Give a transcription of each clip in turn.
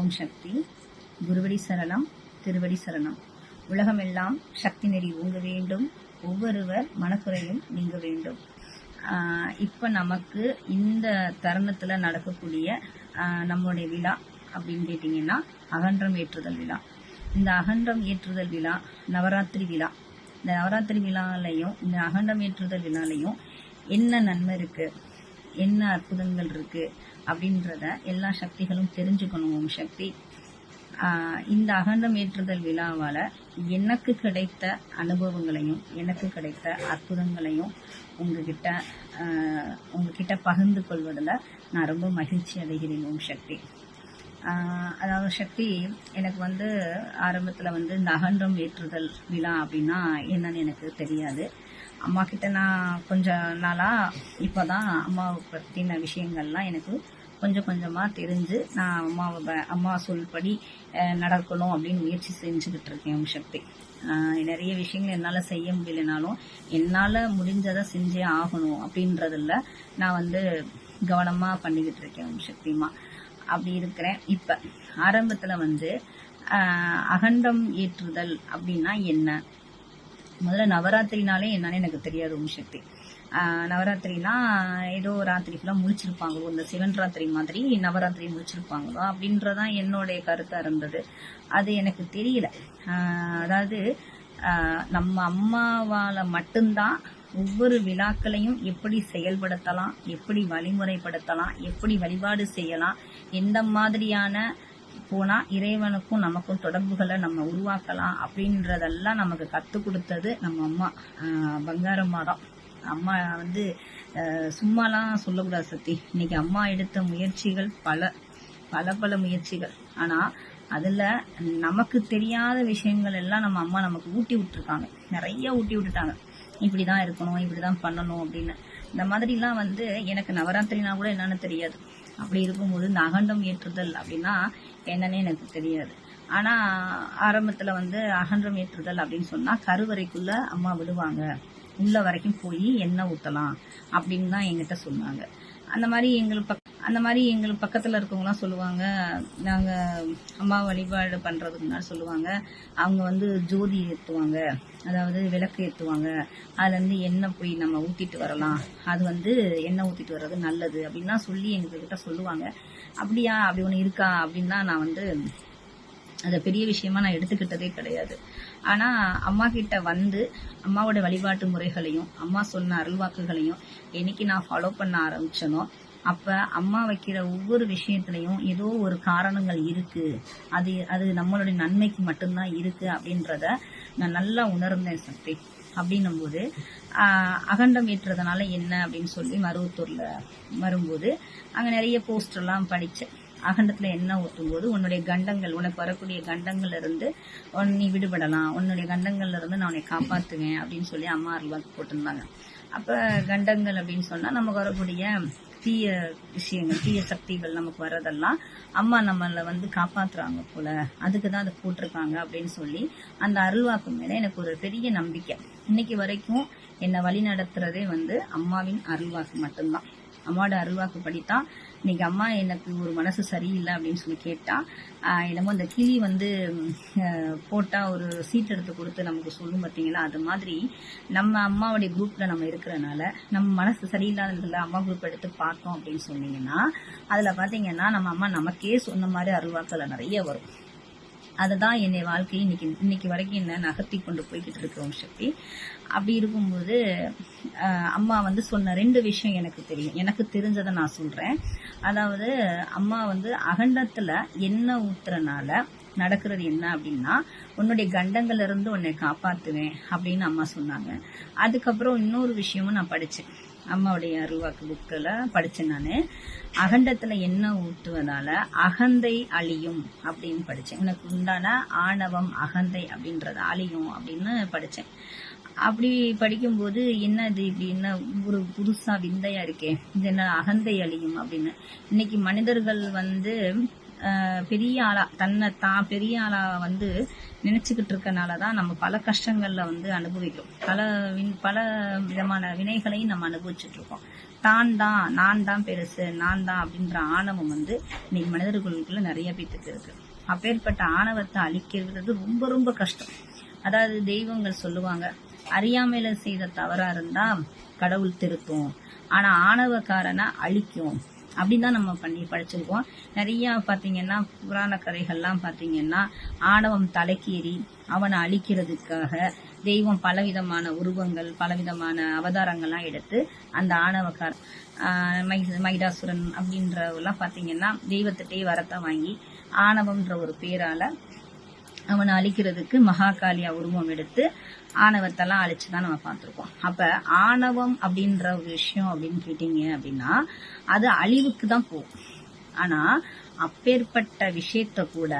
ஓம் சக்தி. குருவடி சரணம், திருவடி சரணம். உலகமெல்லாம் சக்தி நெறி ஓங்க வேண்டும், ஒவ்வொருவர் மனக்குறையும் நீங்க வேண்டும். இப்போ நமக்கு இந்த தருணத்தில் நடக்கக்கூடிய நம்மளுடைய விழா அப்படின்னு கேட்டிங்கன்னா அகன்றம் ஏற்றுதல் விழா. இந்த அகன்றம் ஏற்றுதல் விழா நவராத்திரி விழா. இந்த நவராத்திரி விழாலையும் இந்த அகண்டம் ஏற்றுதல் விழாலையும் என்ன நன்மை இருக்குது, என்ன அற்புதங்கள் இருக்குது அப்படின்றத எல்லா சக்திகளும் தெரிஞ்சுக்கணும். ஓம் சக்தி. இந்த அகண்டம் ஏற்றுதல் விழாவால் எனக்கு கிடைத்த அனுபவங்களையும் எனக்கு கிடைத்த அற்புதங்களையும் உங்ககிட்ட பகிர்ந்து கொள்வதில் நான் ரொம்ப மகிழ்ச்சி அடைகிறேன். ஓம் சக்தி. அதாவது சக்தி, எனக்கு ஆரம்பத்தில் இந்த அகண்டம் ஏற்றுதல் விழா அப்படின்னா என்னன்னு எனக்கு தெரியாது. அம்மா கிட்ட நான் கொஞ்ச நாளாக இப்போ தான் அம்மாவை பற்றின விஷயங்கள்லாம் எனக்கு கொஞ்சம் கொஞ்சமாக தெரிஞ்சு நான் அம்மா சொல்படி நடக்கணும் அப்படின்னு முயற்சி செஞ்சுக்கிட்டு இருக்கேன். சக்தி, நிறைய விஷயங்கள் என்னால் செய்ய முடியலனாலும் என்னால் முடிஞ்சதை செஞ்சே ஆகணும் அப்படின்றதில்ல நான் கவனமாக பண்ணிக்கிட்டு இருக்கேன். சக்திமா அப்படி இருக்கிறேன். இப்போ ஆரம்பத்தில் அகண்டம் ஏற்றுதல் அப்படின்னா என்ன, முதல்ல நவராத்திரினாலே என்னன்னு எனக்கு தெரியாது. ஓம் சக்தி. நவராத்திரினா ஏதோ ராத்திரி ஃபுல்லாக முழிச்சிருப்பாங்களோ, இந்த சிவன் ராத்திரி மாதிரி நவராத்திரி முழிச்சிருப்பாங்களோ அப்படின்றதான் என்னுடைய கருத்தாக இருந்தது. அது எனக்கு தெரியல. அதாவது நம்ம அம்மாவால் மட்டும்தான் ஒவ்வொரு விழாக்களையும் எப்படி செயல்படுத்தலாம், எப்படி வழிமுறைப்படுத்தலாம், எப்படி வழிபாடு செய்யலாம், எந்த மாதிரியான போனால் இறைவனுக்கும் நமக்கும் தொடர்புகளை நம்ம உருவாக்கலாம் அப்படின்றதெல்லாம் நமக்கு கற்றுக் கொடுத்தது நம்ம அம்மா, பங்காரம்மா தான். அம்மா சும்மாலாம் சொல்லக்கூடாது சக்தி. இன்னைக்கு அம்மா எடுத்த முயற்சிகள் பல முயற்சிகள். ஆனால் அதில் நமக்கு தெரியாத விஷயங்கள் எல்லாம் நம்ம அம்மா நமக்கு ஊட்டி விட்டுருக்காங்க, நிறைய ஊட்டி விட்டுட்டாங்க. இப்படி தான் இருக்கணும், இப்படி தான் பண்ணணும் அப்படின்னு. இந்த மாதிரிலாம் எனக்கு நவராத்திரினா கூட என்னன்னு தெரியாது. அப்படி இருக்கும்போது இந்த அகண்டம் ஏற்றுதல் அப்படின்னா என்னன்னே எனக்கு தெரியாது. ஆனால் ஆரம்பத்தில் அகண்டம் ஏற்றுதல் அப்படின்னு சொன்னால் கருவறைக்குள்ளே அம்மா விடுவாங்க, உள்ள வரைக்கும் போய் எண்ணெய் ஊற்றலாம் அப்படின்னு தான் எங்கிட்ட சொன்னாங்க. அந்த மாதிரி எங்களுக்கு பக்கத்தில் இருக்கவங்களாம் சொல்லுவாங்க, நாங்கள் அம்மா வழிபாடு பண்ணுறதுக்கு முன்னாடி சொல்லுவாங்க, அவங்க ஜோதி ஏற்றுவாங்க, அதாவது விளக்கு ஏற்றுவாங்க, அதுலேருந்து எண்ணெய் போய் நம்ம ஊற்றிட்டு வரலாம், அது எண்ணெய் ஊற்றிட்டு வர்றது நல்லது அப்படின்லாம் சொல்லி எங்ககிட்ட சொல்லுவாங்க. அப்படியா, அப்படி ஒன்று இருக்கா அப்படின்னா நான் அதை பெரிய விஷயமா நான் எடுத்துக்கிட்டதே கிடையாது. ஆனால் அம்மா கிட்ட அம்மாவோட வழிபாட்டு முறைகளையும் அம்மா சொன்ன அருள்வாக்குகளையும் என்னைக்கு நான் ஃபாலோ பண்ண ஆரம்பிச்சனோ அப்போ அம்மா வைக்கிற ஒவ்வொரு விஷயத்துலையும் ஏதோ ஒரு காரணங்கள் இருக்குது, அது நம்மளுடைய நன்மைக்கு மட்டும்தான் இருக்குது அப்படின்றத நான் நல்லா உணர்ந்தேன் சக்தி. அப்படின்னும் போது அகண்டம் ஏற்றுறதுனால என்ன அப்படின்னு சொல்லி மருவத்தூரில் வரும்போது அங்கே நிறைய போஸ்டர்லாம் படித்தேன். அகண்டத்தில் எண்ணெய் ஊற்றும் போது உன்னுடைய கண்டங்கள், உனக்கு வரக்கூடிய கண்டங்கள்ல இருந்து நீ விடுபடலாம், உன்னுடைய கண்டங்கள்ல இருந்து நான் உன்னை காப்பாற்றுவேன் அப்படின்னு சொல்லி அம்மா அருள்வாக்கு போட்டிருந்தாங்க. அப்போ கண்டங்கள் அப்படின்னு சொன்னால் நமக்கு வரக்கூடிய தீய விஷயங்கள், தீய சக்திகள் நமக்கு வர்றதெல்லாம் அம்மா நம்மளை காப்பாற்றுறாங்க போல, அதுக்கு தான் அதை போட்டிருக்காங்க அப்படின்னு சொல்லி அந்த அருள்வாக்கு மேலே எனக்கு ஒரு பெரிய நம்பிக்கை. இன்னைக்கு வரைக்கும் என்னை வழி நடத்துறதே அம்மாவின் அருள்வாக்கு மட்டும்தான். அம்மாவோட அருள்வாக்கு படித்தான் இன்னைக்கு அம்மா எனக்கு ஒரு மனசு சரியில்லை அப்படின்னு சொல்லி கேட்டா, என்னமோ அந்த கிளி போட்டா ஒரு சீட் எடுத்து கொடுத்து நமக்கு சொல்லும் பார்த்தீங்களா, அது மாதிரி நம்ம அம்மாவுடைய குரூப்ல நம்ம இருக்கிறனால நம்ம மனசு சரியில்லாததுல அம்மா குரூப் எடுத்து பார்த்தோம் அப்படின்னு சொன்னீங்கன்னா அதுல பாத்தீங்கன்னா நம்ம அம்மா நமக்கே சொன்ன மாதிரி அருள்வாக்கள் நிறைய வரும். அதுதான் என்னை வாழ்க்கையை இன்னைக்கு வரைக்கும் என்ன நகர்த்தி கொண்டு போய்கிட்டு இருக்கிறோம் சக்தி. அப்படி இருக்கும்போது அம்மா சொன்ன 2 விஷயம் எனக்கு தெரியும், எனக்கு தெரிஞ்சதை நான் சொல்றேன். அதாவது அம்மா அகண்டத்துல எண்ணெய் ஊத்துறனால நடக்கிறது என்ன அப்படின்னா, உன்னுடைய கண்டங்கள்ல இருந்து உன்னை காப்பாத்துவேன் அப்படின்னு அம்மா சொன்னாங்க. அதுக்கப்புறம் இன்னொரு விஷயமும் நான் படிச்சேன், அம்மாவுடைய அருள்வாக்கு புக்கில் படித்தேன். நான் அகண்டத்தில் எண்ணெய் ஊற்றுவதால அகந்தை அழியும் அப்படின்னு படித்தேன். உனக்கு உண்டான ஆணவம் அகந்தை அப்படின்றது அழியும் அப்படின்னு படித்தேன். அப்படி படிக்கும்போது என்ன இது இப்படி என்ன ஒரு புதுசாக விந்தையாக இருக்கே, இது என்ன அகந்தை அழியும் அப்படின்னு. இன்னைக்கு மனிதர்கள் பெரிய ஆளா தான் பெரிய ஆளா வந்து நினைச்சுக்கிட்டு இருக்கனாலதான் நம்ம பல கஷ்டங்கள்ல வந்து அனுபவிக்கிறோம். பல விதமான வினைகளையும் நம்ம அனுபவிச்சுட்டு இருக்கோம். நான் தான் பெருசு, நான் தான் அப்படின்ற ஆணவம் வந்து இன்னைக்கு மனிதர்களுக்குள்ள நிறைய பேத்துக்கு இருக்கு. அப்பேற்பட்ட ஆணவத்தை அழிக்கிறது ரொம்ப ரொம்ப கஷ்டம். அதாவது தெய்வங்கள் சொல்லுவாங்க, அறியாமையில செய்த தவறா இருந்தா கடவுள் திருத்தும், ஆனா ஆணவக்காரனை அழிக்கும் அப்படின்னு தான் நம்ம பண்ணி படிச்சிருக்கோம். நிறைய பாத்தீங்கன்னா புராண கதைகள்லாம் பாத்தீங்கன்னா ஆணவம் தலைக்கேறி அவனை அழிக்கிறதுக்காக தெய்வம் பலவிதமான உருவங்கள் பலவிதமான அவதாரங்கள்லாம் எடுத்து அந்த ஆணவக்கார மைடாசுரன் அப்படின்றவெல்லாம் பாத்தீங்கன்னா தெய்வத்திட்டே வரத்தை வாங்கி ஆணவம்ன்ற ஒரு பேரால அவனை அழிக்கிறதுக்கு மகாகாளியா உருவம் எடுத்து ஆணவத்தெல்லாம் அழிச்சுதான் நம்ம பார்த்திருக்கோம். அப்ப ஆணவம் அப்படின்ற ஒரு விஷயம் அப்படின்னு கேட்டீங்க அப்படின்னா அது அழிவுக்கு தான் போகும். ஆனா அப்பேற்பட்ட விஷயத்த கூட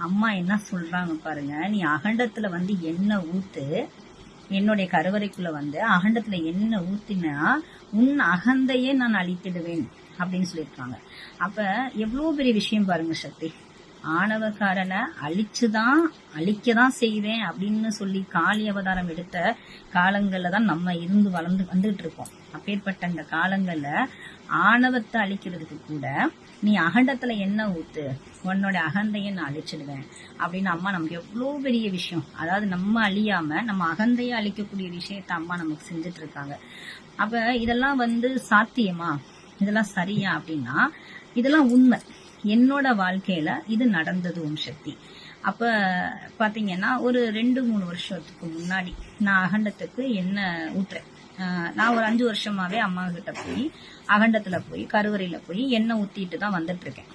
அம்மா என்ன சொல்றாங்க பாருங்க, நீ அகண்டத்துல வந்து எண்ணெய் ஊத்து, என்னுடைய கருவறைக்குள்ள வந்து அகண்டத்துல எண்ணெய் ஊத்தினா உன் அகந்தையே நான் அழித்திடுவேன் அப்படின்னு சொல்லியிருக்காங்க. அப்ப எவ்வளவு பெரிய விஷயம் பாருங்க சக்தி. ஆணவக்காரனை அழிக்கதான் செய்வேன் அப்படின்னு சொல்லி காளி அவதாரம் எடுத்த காலங்கள்ல தான் நம்ம இருந்து வளர்ந்து வந்துட்டு இருக்கோம். அப்பேற்பட்ட அந்த காலங்கள்ல ஆணவத்தை அழிக்கிறதுக்கு கூட நீ அகண்டத்துல என்ன ஊத்து, உன்னோட அகந்தையை நான் அழிச்சிடுவேன் அப்படின்னு அம்மா நமக்கு எவ்வளவு பெரிய விஷயம். அதாவது நம்ம அழியாம நம்ம அகந்தையை அழிக்கக்கூடிய விஷயத்த அம்மா நமக்கு செஞ்சுட்டு இருக்காங்க. அப்ப இதெல்லாம் வந்து சாத்தியமா, இதெல்லாம் சரியா அப்படின்னா இதெல்லாம் உண்மை. என்னோட வாழ்க்கையில இது நடந்தது ஓம் சக்தி. அப்ப பாத்தீங்கன்னா ஒரு 2-3 வருஷத்துக்கு முன்னாடி நான் அகண்டத்துக்கு எண்ணெய் ஊட்டுறேன். நான் ஒரு 5 வருஷமாவே அம்மா கிட்ட போய் அகண்டத்துல போய் கருவறையில போய் எண்ணெய் ஊத்திட்டு தான் வந்துட்டு இருக்கேன்.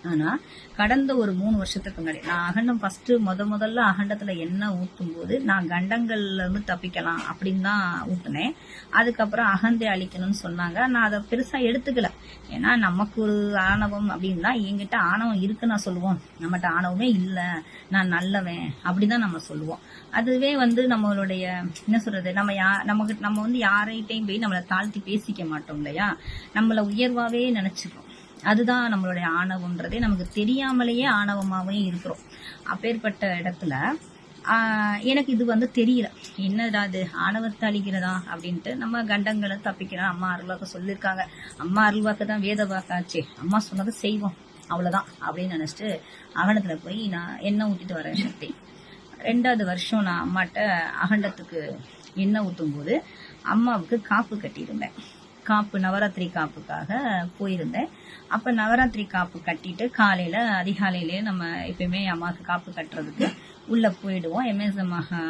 ஆனா கடந்த ஒரு 3 வருஷத்துக்கு முன்னாடி நான் அகண்டம் ஃபர்ஸ்ட் முதல்ல அகண்டத்துல எண்ணெய் ஊட்டும் போது நான் கண்டங்கள்ல இருந்து தப்பிக்கலாம் அப்படின்னு தான் ஊட்டினேன். அதுக்கப்புறம் அகந்தை அழிக்கணும்னு சொன்னாங்க. நான் அதை பெருசா எடுத்துக்கல. ஏன்னா நமக்கு ஒரு ஆணவம் அப்படின்னா என்கிட்ட ஆணவம் இருக்குன்னு நான் சொல்லுவோம், நம்மகிட்ட ஆணவமே இல்ல, நான் நல்லவன் அப்படிதான் நம்ம சொல்லுவோம். அதுவே வந்து நம்மளுடைய என்ன சொல்றது, நம்ம வந்து யாரைட்டையும் போய் நம்மளை தாழ்த்தி பேசிக்க மாட்டோம் இல்லையா, நம்மள உயர்வாவே நினைச்சுக்கிறோம். அதுதான் நம்மளுடைய ஆணவம்ன்றதே நமக்கு தெரியாமலேயே ஆணவமாவே இருக்கிறோம். அப்பேற்பட்ட இடத்துல எனக்கு இது வந்து தெரியல, என்னடா அது ஆணவத்தை அழிக்கிறதா அப்படின்ட்டு. நம்ம கண்டங்களை தப்பிக்கிறோம், அம்மா அருள்வாக்கு சொல்லியிருக்காங்க, அம்மா அருள்வாக்கு தான் வேத வாக்காச்சே, அம்மா சொன்னதை செய்வோம் அவ்வளவுதான் அப்படின்னு நினைச்சிட்டு அகண்டத்துல போய் நான் எண்ணெய் ஊத்திட்டு வரேன் சக்தி. 2வது வருஷம் நான் அம்மாட்ட அகண்டத்துக்கு எண்ணெய் ஊத்தும் போது அம்மாவுக்கு காப்பு கட்டியிருந்தேன். நவராத்திரி காப்புக்காக போயிருந்தேன். அப்ப நவராத்திரி காப்பு கட்டிட்டு காலையில அதிகாலையிலேயே நம்ம எப்பயுமே அம்மாவுக்கு காப்பு கட்டுறதுக்கு உள்ள போயிடுவோம்.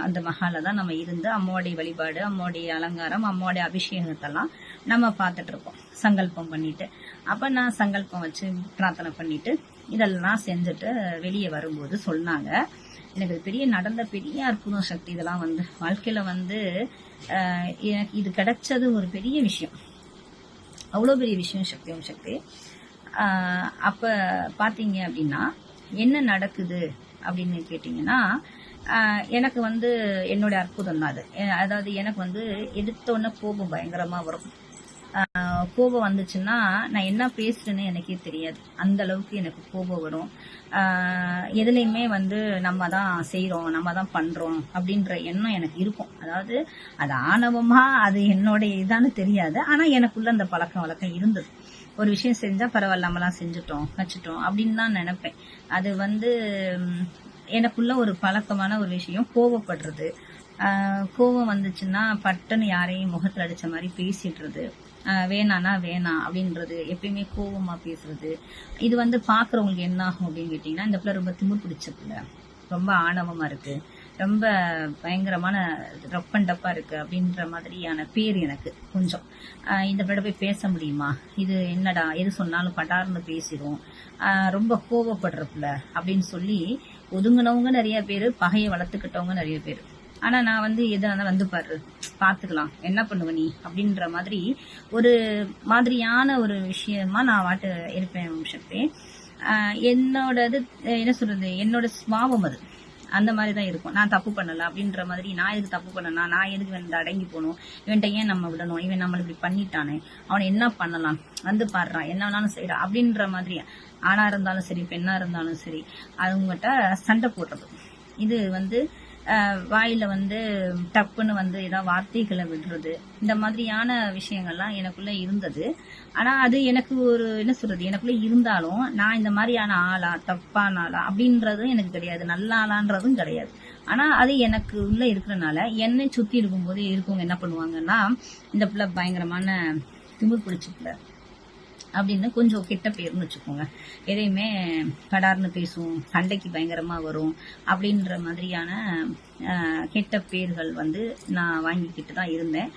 அந்த மகால தான் நம்ம இருந்து அம்மாவுடைய வழிபாடு, அம்மாவுடைய அலங்காரம், அம்மாவுடைய அபிஷேகத்தெல்லாம் நம்ம பார்த்துட்டு இருக்கோம் சங்கல்பம் பண்ணிட்டு. அப்ப நான் சங்கல்பம் வச்சு பிரார்த்தனை பண்ணிட்டு இதெல்லாம் செஞ்சுட்டு வெளியே வரும்போது சொன்னாங்க, எனக்கு நடந்த பெரிய அற்புதம் சக்தி. இதெல்லாம் வந்து வாழ்க்கையில வந்து எனக்கு இது கிடைச்சது ஒரு பெரிய விஷயம், அவ்வளோ பெரிய விஷயம் சக்தி. ஓம் சக்தி. அப்ப பாத்தீங்க அப்படின்னா என்ன நடக்குது அப்படின்னு கேட்டீங்கன்னா எனக்கு வந்து என்னோட அற்புதம் தான் அது. அதாவது எனக்கு வந்து எடுத்தோன்னே கோபம் பயங்கரமா வரும். கோபம் வந்துச்சுன்னா நான் என்ன பேசுறேன்னு எனக்கே தெரியாது, அந்த அளவுக்கு எனக்கு கோபம் வரும். எதுலையுமே வந்து நம்ம தான் செய்யறோம், நம்ம தான் பண்றோம் அப்படின்ற எண்ணம் எனக்கு இருக்கும். அதாவது அது ஆணவமா அது என்னோட இதான்னு தெரியாது, ஆனா எனக்குள்ள அந்த பழக்கம் வழக்கம் இருந்தது. ஒரு விஷயம் செஞ்சா பரவாயில்ல, நம்மலாம் செஞ்சுட்டோம் வச்சுட்டோம் அப்படின்னு தான் நினைப்பேன். அது வந்து எனக்குள்ள ஒரு பழக்கமான ஒரு விஷயம் கோவப்படுறது. கோவம் வந்துச்சுன்னா பட்டுன்னு யாரையும் முகத்துல அடிச்ச மாதிரி பேசிடுறது, வேணானா வேணாம் அப்படின்றது, எப்பயுமே கோவமா பேசுறது. இது வந்து பாக்குறவங்களுக்கு என்ன ஆகும் அப்படின்னு கேட்டீங்கன்னா, இந்த பிள்ளை ரொம்ப திமிர் பிடிச்ச பிள்ளை, ரொம்ப ஆணவமா இருக்கு, ரொம்ப பயங்கரமான ரப்பண்டப்பா இருக்கு அப்படின்ற மாதிரியான பேர் எனக்கு கொஞ்சம். இந்த பிள்ளை போய் பேச முடியுமா, இது என்னடா எது சொன்னாலும் படார்னு பேசிடும், ரொம்ப கோவப்படுற பிள்ளை அப்படின்னு சொல்லி ஒதுங்கினவங்க நிறைய பேரு, பகையை வளர்த்துக்கிட்டவங்க நிறைய பேரு. ஆனா நான் வந்து எதனால வந்து பாத்துக்கலாம், என்ன பண்ணுவ நீ அப்படின்ற மாதிரி ஒரு மாதிரியான ஒரு விஷயமா நான் இருப்பேன் சக்தி. என்னோடது என்ன சொல்றது, என்னோட சுபாவம் அது. அந்த மாதிரி தான் இருக்கும். நான் தப்பு பண்ணல அப்படின்ற மாதிரி, நான் எதுக்கு தப்பு பண்ணனா, நான் எதுக்கு வந்து அடங்கி போகணும், இவன்ட்ட ஏன் நம்ம விடணும், இவன் நம்மள இப்படி பண்ணிட்டானே, அவனை என்ன பண்ணலாம், வந்து பாடுறான், என்ன வேணாலும் செய்யறான் அப்படின்ற மாதிரி ஆணா இருந்தாலும் சரி பெண்ணா இருந்தாலும் சரி அவங்ககிட்ட சண்டை போடுறது. இது வந்து வாயில வந்து டப்புன்னு வந்து ஏதாவது வார்த்தைகளை விடுறது, இந்த மாதிரியான விஷயங்கள்லாம் எனக்குள்ள இருந்தது. ஆனா அது எனக்கு ஒரு என்ன சொல்றது, எனக்குள்ள இருந்தாலும் நான் இந்த மாதிரியான ஆளா தப்பான ஆளா அப்படின்றதும் எனக்கு கிடையாது, நல்ல ஆளான்றதும் கிடையாது. ஆனா அது எனக்கு உள்ள இருக்கிறனால என்னை சுத்தி இருக்கும்போது இருக்கவங்க என்ன பண்ணுவாங்கன்னா, இந்த பிள்ளை பயங்கரமான திமிர் பிடிச்ச பிள்ளை அப்படின்னு கொஞ்சம் கெட்ட பேர்னு வச்சுக்கோங்க. எதையுமே கடார்னு பேசும், சண்டைக்கு பயங்கரமா வரும் அப்படின்ற மாதிரியான கெட்ட பேர்கள் வந்து நான் வாங்கிக்கிட்டு தான் இருந்தேன்.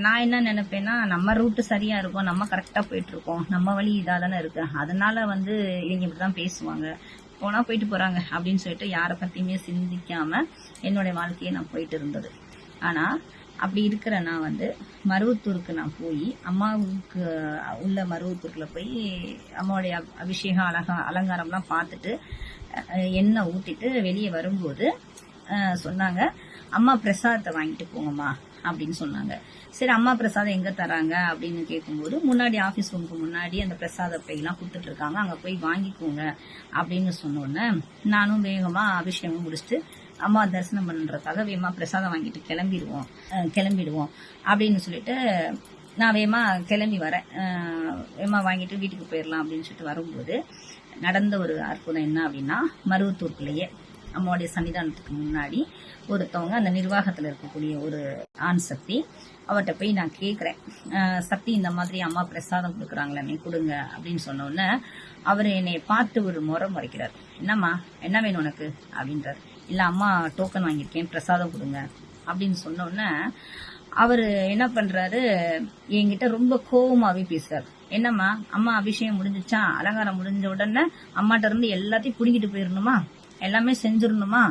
நான் என்ன நினைப்பேன்னா, நம்ம ரூட்டு சரியா இருக்கும், நம்ம கரெக்டா போயிட்டு இருக்கோம், நம்ம வழி இதாக தானே இருக்கு, அதனால வந்து இவங்க இப்படிதான் பேசுவாங்க, போனா போயிட்டு போறாங்க அப்படின்னு சொல்லிட்டு யாரை பத்தியுமே சிந்திக்காம என்னுடைய வாழ்க்கையை நான் போயிட்டு இருந்தது. ஆனா அப்படி இருக்கிற நான் வந்து மருவத்தூருக்கு நான் போய் அம்மாவுக்கு உள்ள மருவத்தூர்ல போய் அம்மாவுடைய அபிஷேகம் அலங்காரம்லாம் பார்த்துட்டு எண்ணெய் ஊத்திட்டு வெளியே வரும்போது சொன்னாங்க, அம்மா பிரசாதத்தை வாங்கிட்டு போங்கம்மா அப்படின்னு சொன்னாங்க. சரி, அம்மா பிரசாதம் எங்க தராங்க அப்படின்னு கேட்கும்போது, முன்னாடி ஆபீஸ் ரூமுக்கு முன்னாடி அந்த பிரசாத பையெல்லாம் கொடுத்துட்டு இருக்காங்க, அங்க போய் வாங்கிக்கோங்க அப்படின்னு சொன்னோன்னே நானும் வேகமா அபிஷேகம் முடிச்சுட்டு அம்மா தரிசனம் பண்றதுக்காக வேகமா பிரசாதம் வாங்கிட்டு கிளம்பிடுவோம் அப்படின்னு சொல்லிட்டு நான் வேகமா கிளம்பி வரேன். வேகமா வாங்கிட்டு வீட்டுக்கு போயிடலாம் அப்படின்னு சொல்லிட்டு வரும்போது நடந்த ஒரு அற்புதம் என்ன அப்படின்னா, மருவத்தூருக்குள்ளேயே அம்மாவுடைய சன்னிதானத்துக்கு முன்னாடி ஒருத்தவங்க, அந்த நிர்வாகத்துல இருக்கக்கூடிய ஒரு ஆண் சக்தி, அவர்கிட்ட போய் நான் கேட்குறேன், சக்தி இந்த மாதிரி அம்மா பிரசாதம் கொடுக்குறாங்களே நீ கொடுங்க அப்படின்னு சொன்னோன்னே அவர் என்னை பார்த்து ஒரு முறைக்கிறார். என்னம்மா, என்ன வேணும் உனக்கு அப்படின்றார். இல்ல அம்மா டோக்கன் வாங்கியிருக்கேன், பிரசாதம் கொடுங்க அப்படின்னு சொன்னோன்னே அவரு என்ன பண்றாரு, என்கிட்ட ரொம்ப கோவமாவே பேசுறாரு. என்னம்மா, அம்மா அபிஷேகம் முடிஞ்சிச்சா, அலங்காரம் முடிஞ்ச உடனே அம்மாட்ட இருந்து எல்லாத்தையும் புடிங்கிட்டு போயிடணுமா, எல்லாமே செஞ்சிடணுமா,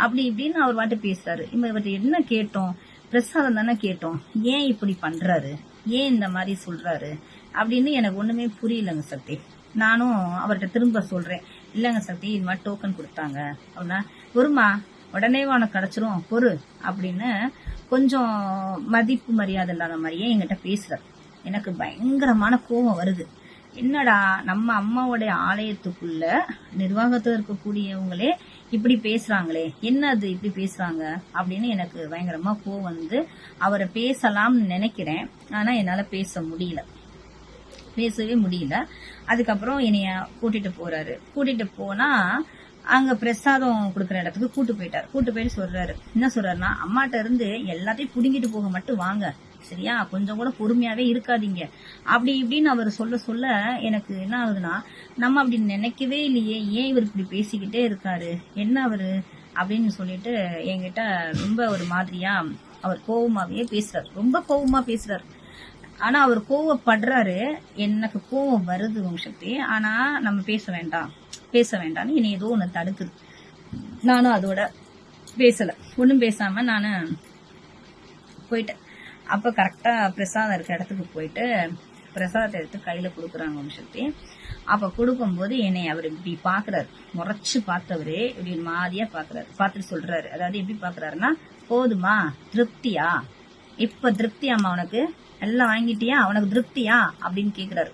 அப்படி இப்படின்னு அவர் வாட்டு பேசுறாரு. இவர்கிட்ட என்ன கேட்டோம், பிரசாதம் தானே கேட்டோம், ஏன் இப்படி பண்றாரு, ஏன் இந்த மாதிரி சொல்றாரு அப்படின்னு எனக்கு ஒண்ணுமே புரியலங்க சக்தி. நானும் அவர்கிட்ட திரும்ப சொல்றேன், இல்லங்க சக்தி இது மாதிரி டோக்கன் கொடுத்தாங்க அப்படின்னா, பொறுமா உடனே உனக்கு கிடைச்சிரும் பொறு அப்படின்னு கொஞ்சம் மதிப்பு மரியாதை இல்லாத மாதிரியே என்கிட்ட பேசுறாரு. எனக்கு பயங்கரமான கோபம் வருது. என்னடா, நம்ம அம்மாவுடைய ஆலயத்துக்குள்ள நிர்வாகத்துல இருக்கக்கூடியவங்களே இப்படி பேசுறாங்களே, என்ன அது இப்படி பேசுறாங்க அப்படின்னு எனக்கு பயங்கரமா கோவம் வந்து அவரை பேசலாம்னு நினைக்கிறேன். ஆனா என்னால பேசவே முடியல. அதுக்கப்புறம் என்னைய கூட்டிட்டு போனா அங்க பிரசாதம் கொடுக்குற இடத்துக்கு கூட்டு போயிட்டு சொல்றாரு, என்ன சொல்றாருன்னா, அம்மாட்ட இருந்து எல்லாத்தையும் புடுங்கிட்டு போக மட்டும் வாங்க, சரியா, கொஞ்சம் கூட பொறுமையாவே இருக்காதீங்க அப்படி இப்படின்னு அவர் சொல்ல எனக்கு என்ன ஆகுதுன்னா, நம்ம அப்படி நினைக்கவே இல்லையே, ஏன் இவர் இப்படி பேசிக்கிட்டே இருக்காரு, என்ன அவரு அப்படின்னு சொல்லிட்டு என்கிட்ட ரொம்ப ஒரு மாதிரியா அவர் கோவமாவே பேசுறாரு, ரொம்ப கோவமா பேசுறாரு. ஆனா அவர் கோவப்படுறாரு, எனக்கு கோவம் வருது உங்க சக்தி. ஆனா நம்ம பேச வேண்டாம்னு என்னை ஏதோ ஒண்ணு தடுக்குது. நானும் அதோட ஒன்னும் பேசாம நானு போயிட்டேன். அப்ப கரெக்டா பிரசாதம் இருக்க இடத்துக்கு போயிட்டு பிரசாதத்தை எடுத்து கையில கொடுக்குறாங்க உங்க சக்தி. அப்ப கொடுக்கும்போது என்னை அவர் இப்படி பாக்குறாரு, முறைச்சு பார்த்தவரு இப்படி மாதிரியா பாக்குறாரு. பார்த்துட்டு சொல்றாரு, அதாவது எப்படி பாக்குறாருன்னா, போதுமா, திருப்தியா, இப்ப திருப்தியாமா, உனக்கு எல்லாம் வாங்கிட்டியா, உனக்கு திருப்தியா அப்படின்னு கேக்குறாரு.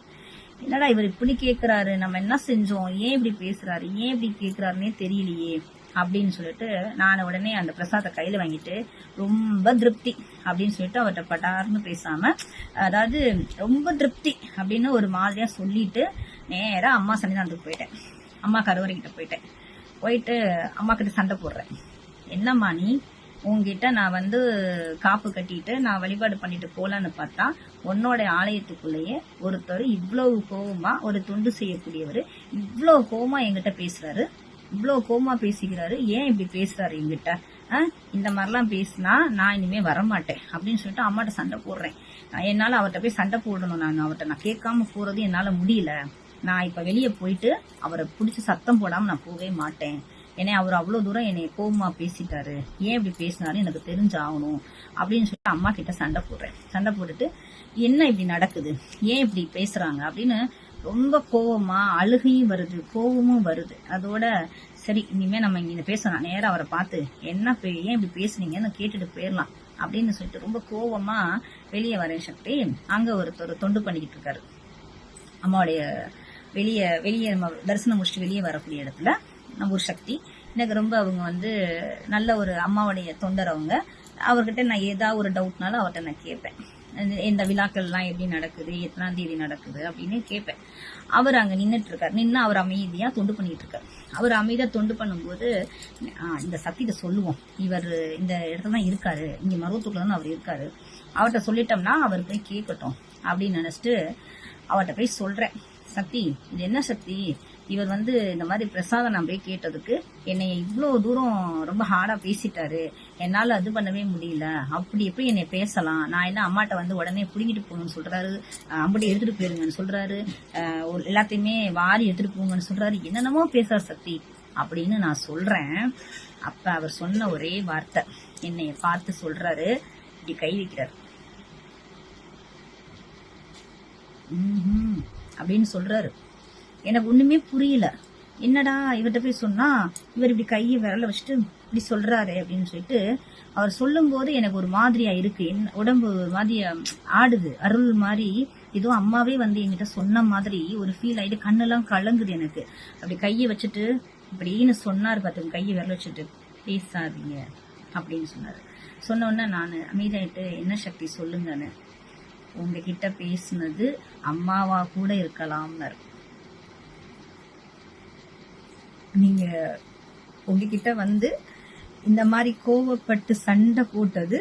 என்னடா இவர் இப்படி கேக்குறாரு, நம்ம என்ன செஞ்சோம், ஏன் இப்படி பேசுறாரு, ஏன் இப்படி கேக்குறாருன்னே தெரியலையே அப்படின்னு சொல்லிட்டு நான் உடனே அந்த பிரசாத கையில வாங்கிட்டு ரொம்ப திருப்தி அப்படின்னு சொல்லிட்டு அவர்கிட்ட பட்டார்னு பேசாம, அதாவது ரொம்ப திருப்தி அப்படின்னு ஒரு மாதிரியா சொல்லிட்டு நேரா அம்மா சன்னிதானத்துக்கு போயிட்டேன். அம்மா கருவறைகிட்ட போயிட்டு அம்மா கிட்ட சண்டை போடுறேன். என்னம்மா நீ, உங்ககிட்ட நான் வந்து காப்பு கட்டிட்டு நான் வழிபாடு பண்ணிட்டு போலான்னு பார்த்தா, உன்னோட ஆலயத்துக்குள்ளேயே ஒருத்தர் இவ்வளவு கோபமா, ஒரு தொண்டு செய்யக்கூடியவர் இவ்வளவு கோபமா என்கிட்ட பேசுறாரு, இவ்வளவு கோபமா பேசிக்கிறாரு, ஏன் இப்படி பேசுறாரு என்கிட்ட, இந்த மாதிரிலாம் பேசினா நான் இனிமே வரமாட்டேன் அப்படின்னு சொல்லிட்டு அம்மாட்ட சண்டை போடுறேன். என்னால அவர்கிட்ட போய் சண்டை போடணும், அவர்கிட்ட நான் கேட்காம போறது என்னால முடியல, நான் இப்ப வெளியே போயிட்டு அவரை பிடிச்சி சத்தம் போடாம நான் போகவே மாட்டேன், ஏன்னா அவர் அவ்வளவு தூரம் என்னை கோபமா பேசிட்டாரு, ஏன் இப்படி பேசினாரு எனக்கு தெரிஞ்சாகணும் அப்படின்னு சொல்லிட்டு அம்மா கிட்ட சண்டை போட்டுட்டு என்ன இப்படி நடக்குது, ஏன் இப்படி பேசுறாங்க அப்படின்னு ரொம்ப கோவமா, அழுகையும் வருது, கோவமும் வருது. அதோட சரி இனிமே நம்ம இங்க பேசலாம், நேரா அவரை பார்த்து என்ன ஏன் இப்படி பேசுனீங்கன்னு கேட்டுட்டு போயிடலாம் அப்படின்னு சொல்லிட்டு ரொம்ப கோவமா வெளியே வரேன் சக்தி. அங்க ஒருத்தர் தொண்டு பண்ணிக்கிட்டு இருக்காரு அம்மாவுடைய வெளியே வெளியே நம்ம தரிசனம் முடிச்சுட்டு வெளியே வரக்கூடிய இடத்துல. நம்ம ஒரு சக்தி எனக்கு ரொம்ப அவங்க நல்ல ஒரு அம்மாவுடைய தொண்டர் அவங்க. அவர்கிட்ட நான் ஏதாவது ஒரு டவுட்னாலும் அவர்கிட்ட நான் கேட்பேன், இந்த விழாக்கள்லாம் எப்படி நடக்குது, எத்தனாம் தேதி நடக்குது அப்படின்னு கேட்பேன். அவர் அங்க நின்றுட்டு இருக்காரு. நின்று அவர் அமைதியா தொண்டு பண்ணிட்டு இருக்காரு. அவர் அமைதியா தொண்டு பண்ணும்போது இந்த சக்திகிட்ட சொல்லுவோம், இவர் இந்த இடத்துல தான் இருக்காரு, இங்க மருவத்தூர்ல தான் அவர் இருக்காரு, அவர்கிட்ட சொல்லிட்டோம்னா அவர் போய் கேட்கட்டும் அப்படின்னு நினைச்சிட்டு அவர்கிட்ட போய் சொல்றேன். சக்தி இது என்ன சக்தி, இவர் இந்த மாதிரி பிரசாதம் நான் போய் கேட்டதுக்கு என்னை இவ்வளோ தூரம் ரொம்ப ஹார்டா பேசிட்டாரு, என்னால அது பண்ணவே முடியல, அப்படி எப்படி என்னை பேசலாம், நான் என்ன அம்மாட்ட உடனே புடிங்கிட்டு போகணும்னு சொல்றாரு, அம்படி எடுத்துட்டு போயிருங்கன்னு சொல்றாரு, எல்லாத்தையுமே வாரி எடுத்துட்டு போங்கன்னு சொல்றாரு, என்னென்னமோ பேசுறாரு சக்தி அப்படின்னு நான் சொல்றேன். அப்ப அவர் சொன்ன ஒரே வார்த்தை, என்னைய பார்த்து சொல்றாரு, இப்படி கை வைக்கிறாரு அப்படின்னு சொல்றாரு. எனக்கு ஒண்ணுமே புரியல, என்னடா இவர்கிட்ட போய் சொன்னா இவர் இப்படி கையை விரல வச்சுட்டு இப்படி சொல்றாரு அப்படின்னு சொல்லிட்டு அவர் சொல்லும் போது எனக்கு ஒரு மாதிரியா இருக்கு, உடம்பு ஒரு மாதிரியா ஆடுது, அருள் மாதிரி ஏதோ அம்மாவே என்கிட்ட சொன்ன மாதிரி ஒரு ஃபீல் ஆயிட்டு கண்ணெல்லாம் கலங்குது எனக்கு. அப்படி கையை வச்சுட்டு இப்படின்னு சொன்னாரு, பார்த்து கையை விரல வச்சுட்டு பேசாதீங்க அப்படின்னு சொன்னாரு. சொன்ன உடனே நான் அமைதியாயிட்டு என்ன சக்தி சொல்லுங்கன்னு, உங்ககிட்ட பேசுனது அம்மாவா கூட இருக்கலாம்னாரு. நீங்க உங்ககிட்ட இந்த மாதிரி கோவப்பட்டு சண்டை போட்டது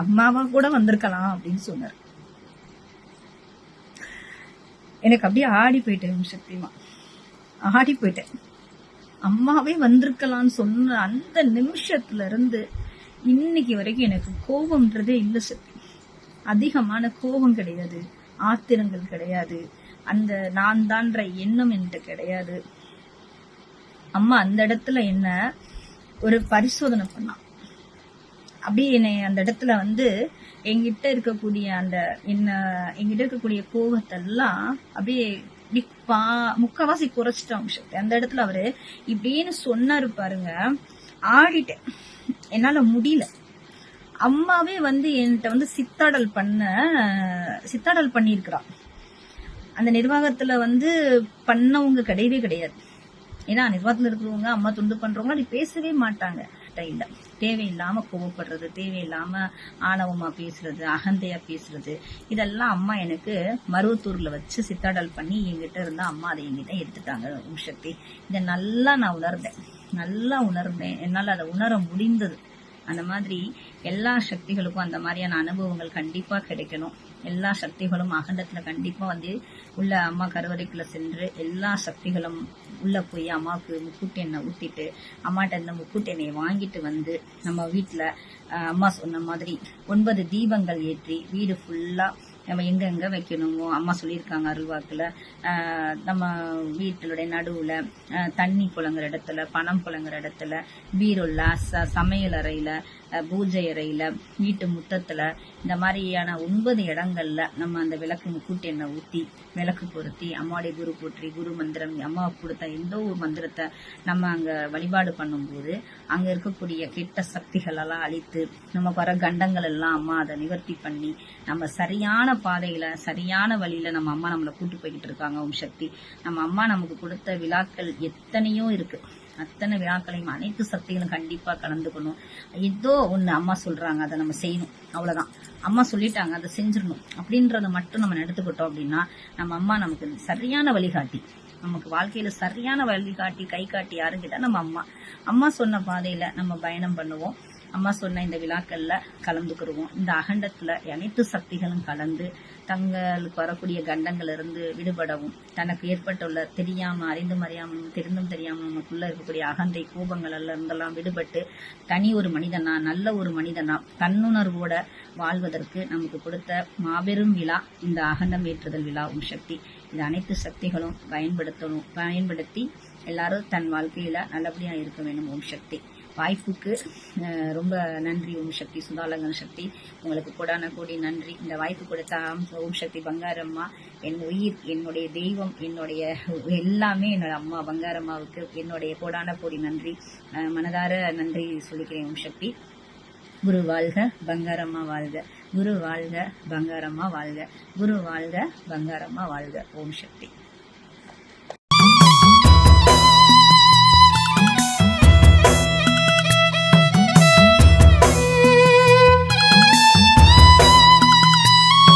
அம்மாவா கூட வந்திருக்கலாம் அப்படின்னு சொன்னார். எனக்கு அப்படியே ஆடி போயிட்டேன் சத்தியமா, ஆடி போயிட்டேன். அம்மாவே வந்திருக்கலாம்னு சொன்ன அந்த நிமிஷத்துல இருந்து இன்னைக்கு வரைக்கும் எனக்கு கோபம்ன்றதே இல்லை சக்தி. அதிகமான கோபம் கிடையாது, ஆத்திரங்கள் கிடையாது, அந்த நான் தான்ற எண்ணம் என்கிட்ட கிடையாது. அம்மா அந்த இடத்துல என்ன ஒரு பரிசோதனை பண்ணான். அப்படியே என்னை அந்த இடத்துல என்கிட்ட இருக்கக்கூடிய என்கிட்ட இருக்கக்கூடிய கோபத்தெல்லாம் அப்படியே முக்காவாசி குறைச்சிட்டான் சக்தி. அந்த இடத்துல அவரு இப்படின்னு சொன்னாரு பாருங்க, ஆடிட்டேன், என்னால முடியல. அம்மாவே என்கிட்ட சித்தாடல் பண்ணிருக்கிறான். அந்த நிர்வாகத்துல பண்ணவங்க கிடையவே கிடையாது. ஏன்னா நிர்வாகத்துல இருக்கிறவங்க அம்மா துண்டு பண்றவங்க அப்படி பேசவே மாட்டாங்க. இல்ல தேவையில்லாம கோவப்படுறது, தேவையில்லாம ஆணவமா பேசுறது, அகந்தையா பேசுறது, இதெல்லாம் அம்மா எனக்கு மருவத்தூர்ல வச்சு சித்தாடல் பண்ணி என்கிட்ட இருந்தா அம்மா அதை என்கிட்ட எடுத்துட்டாங்க சக்தி. இதை நல்லா நான் உணர்ந்தேன், என்னால அதை உணர முடிந்தது. அந்த மாதிரி எல்லா சக்திகளுக்கும் அந்த மாதிரியான அனுபவங்கள் கண்டிப்பா கிடைக்கணும். எல்லா சக்திகளும் அகண்டத்துல கண்டிப்பா உள்ள அம்மா கருவறைக்குள்ள சென்று எல்லா சக்திகளும் உள்ள போய் அம்மாவுக்கு முக்கூட்டு எண்ணெய் ஊத்திட்டு அம்மாட்ட இந்த முக்கூட்டு எண்ணெயை வாங்கிட்டு நம்ம வீட்டுல அம்மா சொன்ன மாதிரி 9 தீபங்கள் ஏற்றி வீடு ஃபுல்லா நம்ம எங்கெங்க வைக்கணுமோ அம்மா சொல்லியிருக்காங்க அருள்வாக்குல, நம்ம வீட்டுடைய நடுவுல தண்ணி புழங்குற இடத்துல, பணம் புழங்குற இடத்துல, பீரோல்ல, சமையல் அறையில, பூஜை அறையில, வீட்டு முத்தத்துல, இந்த மாதிரியான 9 இடங்கள்ல நம்ம அந்த விளக்கு முக்கூட்டு எண்ணெய் ஊத்தி விளக்கு பொருத்தி அம்மாவுடைய குரு போற்றி குரு மந்திரம் அம்மாவுக்கு கொடுத்த எந்த ஒரு மந்திரத்தை நம்ம அங்க வழிபாடு பண்ணும்போது அங்க இருக்கக்கூடிய கெட்ட சக்திகள் எல்லாம் அழித்து நமக்கு வர கண்டங்கள் எல்லாம் அம்மா அதை நிவர்த்தி பண்ணி நம்ம சரியான பாதையில சரியான வழியில நம்ம அம்மா நம்மளை கூட்டு போய்கிட்டு இருக்காங்க. ஓம் சக்தி. நம்ம அம்மா நமக்கு கொடுத்த விழாக்கள் எத்தனையோ இருக்கு. அத்தனை விழாக்களையும் அனைத்து சக்திகளும் கண்டிப்பா கலந்துக்கணும். ஏதோ ஒண்ணு அம்மா சொல்றாங்க அதை நம்ம செய்யணும், அவ்வளவுதான். அம்மா சொல்லிட்டாங்க அதை செஞ்சிடணும் அப்படின்றத மட்டும் நம்ம எடுத்துக்கிட்டோம் அப்படின்னா நம்ம அம்மா நமக்கு சரியான வழிகாட்டி, நமக்கு வாழ்க்கையில சரியான வழிகாட்டி கை காட்டி யாருங்கிட்ட நம்ம அம்மா சொன்ன பாதையில நம்ம பயணம் பண்ணுவோம். அம்மா சொன்ன இந்த விழாக்கள்ல கலந்துக்கிடுவோம். இந்த அகண்டத்துல அனைத்து சக்திகளும் கலந்து தங்களுக்கு வரக்கூடிய கண்டங்கள் இருந்து விடுபடவும், தனக்கு ஏற்பட்டுள்ள தெரியாம அறிந்தும் அறியாமலும் தெரிந்தும் தெரியாம நமக்குள்ள இருக்கக்கூடிய அகந்தை கோபங்கள் இருந்தெல்லாம் விடுபட்டு தனி ஒரு மனிதனா நல்ல ஒரு மனிதனா தன்னுணர்வோட வாழ்வதற்கு நமக்கு கொடுத்த மாபெரும் விழா இந்த அகண்டம் ஏற்றுதல் விழா. ஓம் சக்தி. இது அனைத்து சக்திகளும் பயன்படுத்தி எல்லாரும் தன் வாழ்க்கையில நல்லபடியா இருக்க வேண்டும். ஓம் சக்தி. வாய்ப்புக்கு ரொம்ப நன்றி ஓம் சக்தி. சுதாலங்கன் சக்தி, உங்களுக்கு கோடான கோடி நன்றி. இந்த வாய்ப்பு கொடுத்த ஓம் சக்தி பங்காரம்மா, என் உயிர், என்னுடைய தெய்வம், என்னுடைய எல்லாமே என்னோட அம்மா பங்காரம்மாவுக்கு என்னுடைய கோடான கோடி நன்றி. மனதார நன்றி சொல்லிக்கிறேன் ஓம் சக்தி. குரு வாழ்க, பங்காரம்மா வாழ்க. குரு வாழ்க, பங்காரம்மா வாழ்க. குரு வாழ்க, பங்காரம்மா வாழ்க. ஓம் சக்தி.